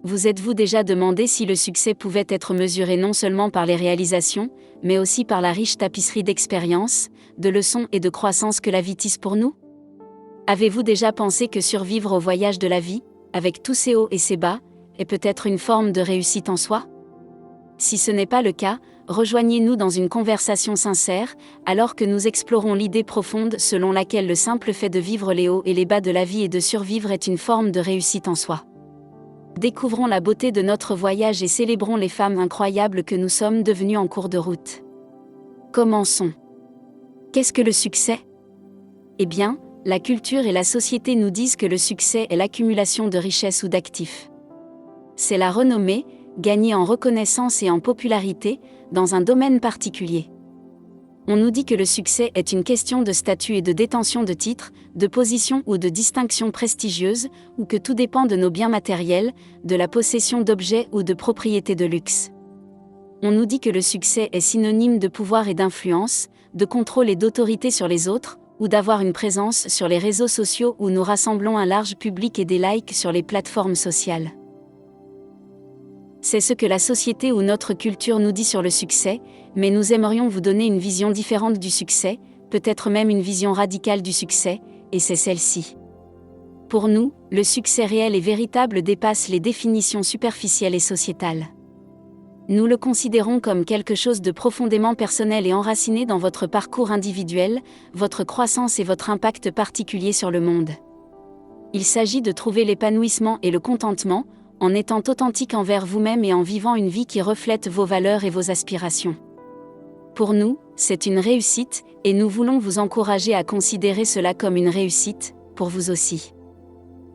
Vous êtes-vous déjà demandé si le succès pouvait être mesuré non seulement par les réalisations, mais aussi par la riche tapisserie d'expériences, de leçons et de croissance que la vie tisse pour nous? Avez-vous déjà pensé que survivre au voyage de la vie, avec tous ses hauts et ses bas, est peut-être une forme de réussite en soi? Si ce n'est pas le cas, rejoignez-nous dans une conversation sincère, alors que nous explorons l'idée profonde selon laquelle le simple fait de vivre les hauts et les bas de la vie et de survivre est une forme de réussite en soi. Découvrons la beauté de notre voyage et célébrons les femmes incroyables que nous sommes devenues en cours de route. Commençons. Qu'est-ce que le succès? Eh bien, la culture et la société nous disent que le succès est l'accumulation de richesses ou d'actifs. C'est la renommée, gagnée en reconnaissance et en popularité, dans un domaine particulier. On nous dit que le succès est une question de statut et de détention de titres, de position ou de distinction prestigieuse, ou que tout dépend de nos biens matériels, de la possession d'objets ou de propriétés de luxe. On nous dit que le succès est synonyme de pouvoir et d'influence, de contrôle et d'autorité sur les autres, ou d'avoir une présence sur les réseaux sociaux où nous rassemblons un large public et des likes sur les plateformes sociales. C'est ce que la société ou notre culture nous dit sur le succès, mais nous aimerions vous donner une vision différente du succès, peut-être même une vision radicale du succès, et c'est celle-ci. Pour nous, le succès réel et véritable dépasse les définitions superficielles et sociétales. Nous le considérons comme quelque chose de profondément personnel et enraciné dans votre parcours individuel, votre croissance et votre impact particulier sur le monde. Il s'agit de trouver l'épanouissement et le contentement, en étant authentique envers vous-même et en vivant une vie qui reflète vos valeurs et vos aspirations. Pour nous, c'est une réussite, et nous voulons vous encourager à considérer cela comme une réussite, pour vous aussi.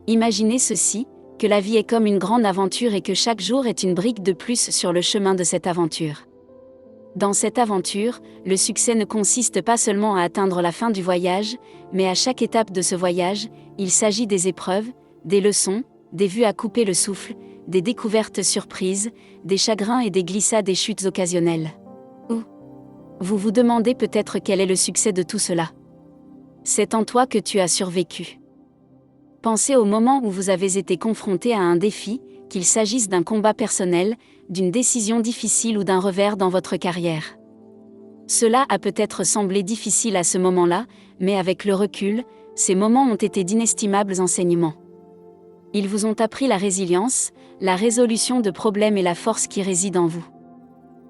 Imaginez ceci, que la vie est comme une grande aventure et que chaque jour est une brique de plus sur le chemin de cette aventure. Dans cette aventure, le succès ne consiste pas seulement à atteindre la fin du voyage, mais à chaque étape de ce voyage, il s'agit des épreuves, des leçons, des vues à couper le souffle, des découvertes surprises, des chagrins et des glissades et chutes occasionnelles. Vous vous demandez peut-être quel est le succès de tout cela. C'est en toi que tu as survécu. Pensez au moment où vous avez été confronté à un défi, qu'il s'agisse d'un combat personnel, d'une décision difficile ou d'un revers dans votre carrière. Cela a peut-être semblé difficile à ce moment-là, mais avec le recul, ces moments ont été d'inestimables enseignements. Ils vous ont appris la résilience, la résolution de problèmes et la force qui réside en vous.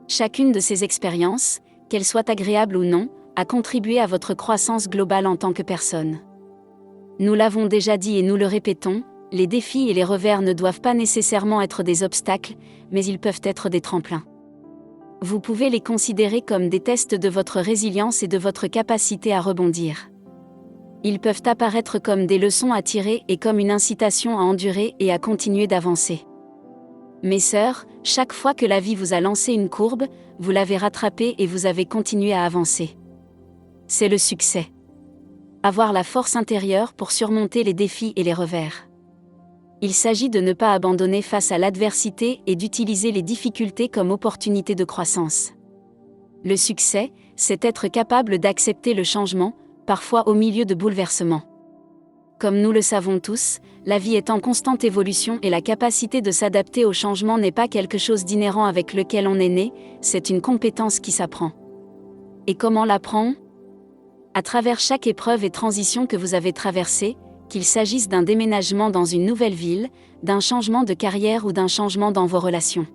Chacune de ces expériences, qu'elles soient agréables ou non, a contribué à votre croissance globale en tant que personne. Nous l'avons déjà dit et nous le répétons, les défis et les revers ne doivent pas nécessairement être des obstacles, mais ils peuvent être des tremplins. Vous pouvez les considérer comme des tests de votre résilience et de votre capacité à rebondir. Ils peuvent apparaître comme des leçons à tirer et comme une incitation à endurer et à continuer d'avancer. Mes sœurs, chaque fois que la vie vous a lancé une courbe, vous l'avez rattrapée et vous avez continué à avancer. C'est le succès. Avoir la force intérieure pour surmonter les défis et les revers. Il s'agit de ne pas abandonner face à l'adversité et d'utiliser les difficultés comme opportunité de croissance. Le succès, c'est être capable d'accepter le changement, parfois au milieu de bouleversements. Comme nous le savons tous, la vie est en constante évolution et la capacité de s'adapter au changement n'est pas quelque chose d'inhérent avec lequel on est né, c'est une compétence qui s'apprend. Et comment l'apprend-on ? À travers chaque épreuve et transition que vous avez traversée, qu'il s'agisse d'un déménagement dans une nouvelle ville, d'un changement de carrière ou d'un changement dans vos relations.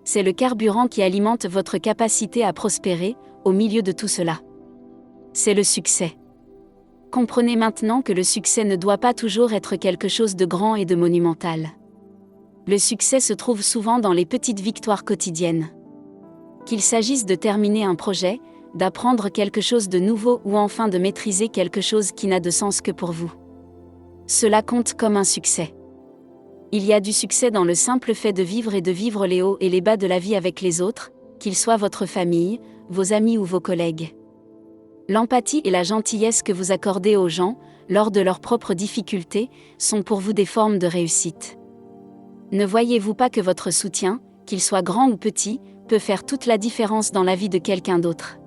C'est le carburant qui alimente votre capacité à prospérer, au milieu de tout cela. C'est le succès. Comprenez maintenant que le succès ne doit pas toujours être quelque chose de grand et de monumental. Le succès se trouve souvent dans les petites victoires quotidiennes. Qu'il s'agisse de terminer un projet, d'apprendre quelque chose de nouveau ou enfin de maîtriser quelque chose qui n'a de sens que pour vous. Cela compte comme un succès. Il y a du succès dans le simple fait de vivre et de vivre les hauts et les bas de la vie avec les autres, qu'ils soient votre famille, vos amis ou vos collègues. L'empathie et la gentillesse que vous accordez aux gens, lors de leurs propres difficultés, sont pour vous des formes de réussite. Ne voyez-vous pas que votre soutien, qu'il soit grand ou petit, peut faire toute la différence dans la vie de quelqu'un d'autre ?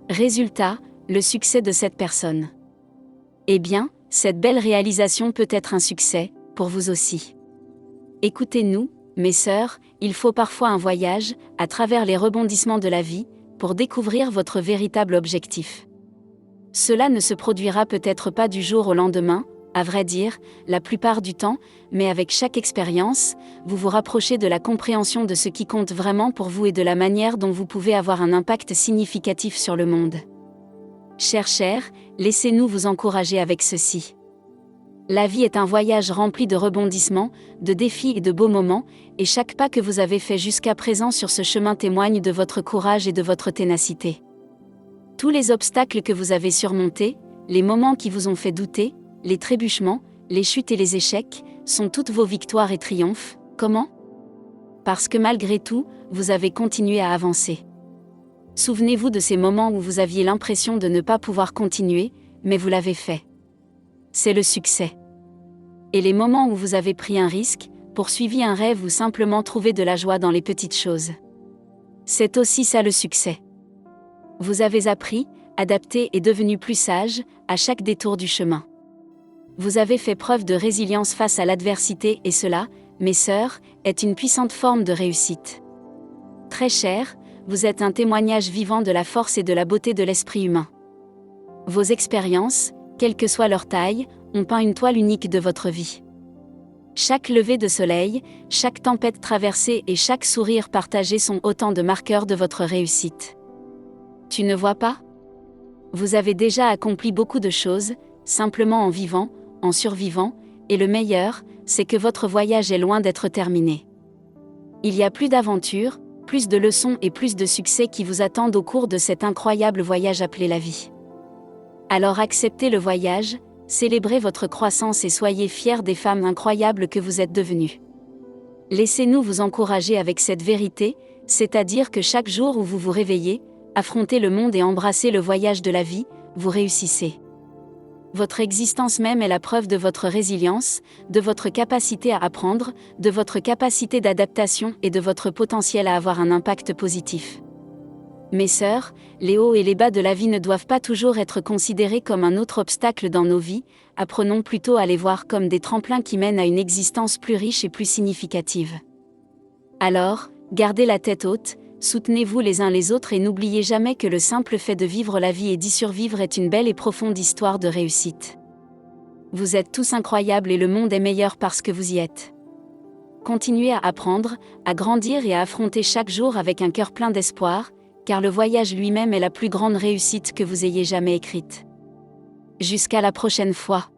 Résultat, le succès de cette personne. Eh bien, cette belle réalisation peut être un succès, pour vous aussi. Écoutez-nous, mes sœurs, il faut parfois un voyage, à travers les rebondissements de la vie, pour découvrir votre véritable objectif. Cela ne se produira peut-être pas du jour au lendemain, à vrai dire, la plupart du temps, mais avec chaque expérience, vous vous rapprochez de la compréhension de ce qui compte vraiment pour vous et de la manière dont vous pouvez avoir un impact significatif sur le monde. Chers, laissez-nous vous encourager avec ceci. La vie est un voyage rempli de rebondissements, de défis et de beaux moments, et chaque pas que vous avez fait jusqu'à présent sur ce chemin témoigne de votre courage et de votre ténacité. Tous les obstacles que vous avez surmontés, les moments qui vous ont fait douter, les trébuchements, les chutes et les échecs, sont toutes vos victoires et triomphes. Comment ? Parce que malgré tout, vous avez continué à avancer. Souvenez-vous de ces moments où vous aviez l'impression de ne pas pouvoir continuer, mais vous l'avez fait. C'est le succès. Et les moments où vous avez pris un risque, poursuivi un rêve ou simplement trouvé de la joie dans les petites choses. C'est aussi ça le succès. Vous avez appris, adapté et devenu plus sage, à chaque détour du chemin. Vous avez fait preuve de résilience face à l'adversité et cela, mes sœurs, est une puissante forme de réussite. Très chères, vous êtes un témoignage vivant de la force et de la beauté de l'esprit humain. Vos expériences, quelle que soit leur taille, ont peint une toile unique de votre vie. Chaque lever de soleil, chaque tempête traversée et chaque sourire partagé sont autant de marqueurs de votre réussite. Tu ne vois pas ? Vous avez déjà accompli beaucoup de choses, simplement en vivant, en survivant, et le meilleur, c'est que votre voyage est loin d'être terminé. Il y a plus d'aventures, plus de leçons et plus de succès qui vous attendent au cours de cet incroyable voyage appelé la vie. Alors acceptez le voyage, célébrez votre croissance et soyez fiers des femmes incroyables que vous êtes devenues. Laissez-nous vous encourager avec cette vérité, c'est-à-dire que chaque jour où vous vous réveillez, affrontez le monde et embrassez le voyage de la vie, vous réussissez. Votre existence même est la preuve de votre résilience, de votre capacité à apprendre, de votre capacité d'adaptation et de votre potentiel à avoir un impact positif. Mes sœurs, les hauts et les bas de la vie ne doivent pas toujours être considérés comme un autre obstacle dans nos vies, apprenons plutôt à les voir comme des tremplins qui mènent à une existence plus riche et plus significative. Alors, gardez la tête haute, soutenez-vous les uns les autres et n'oubliez jamais que le simple fait de vivre la vie et d'y survivre est une belle et profonde histoire de réussite. Vous êtes tous incroyables et le monde est meilleur parce que vous y êtes. Continuez à apprendre, à grandir et à affronter chaque jour avec un cœur plein d'espoir, car le voyage lui-même est la plus grande réussite que vous ayez jamais écrite. Jusqu'à la prochaine fois.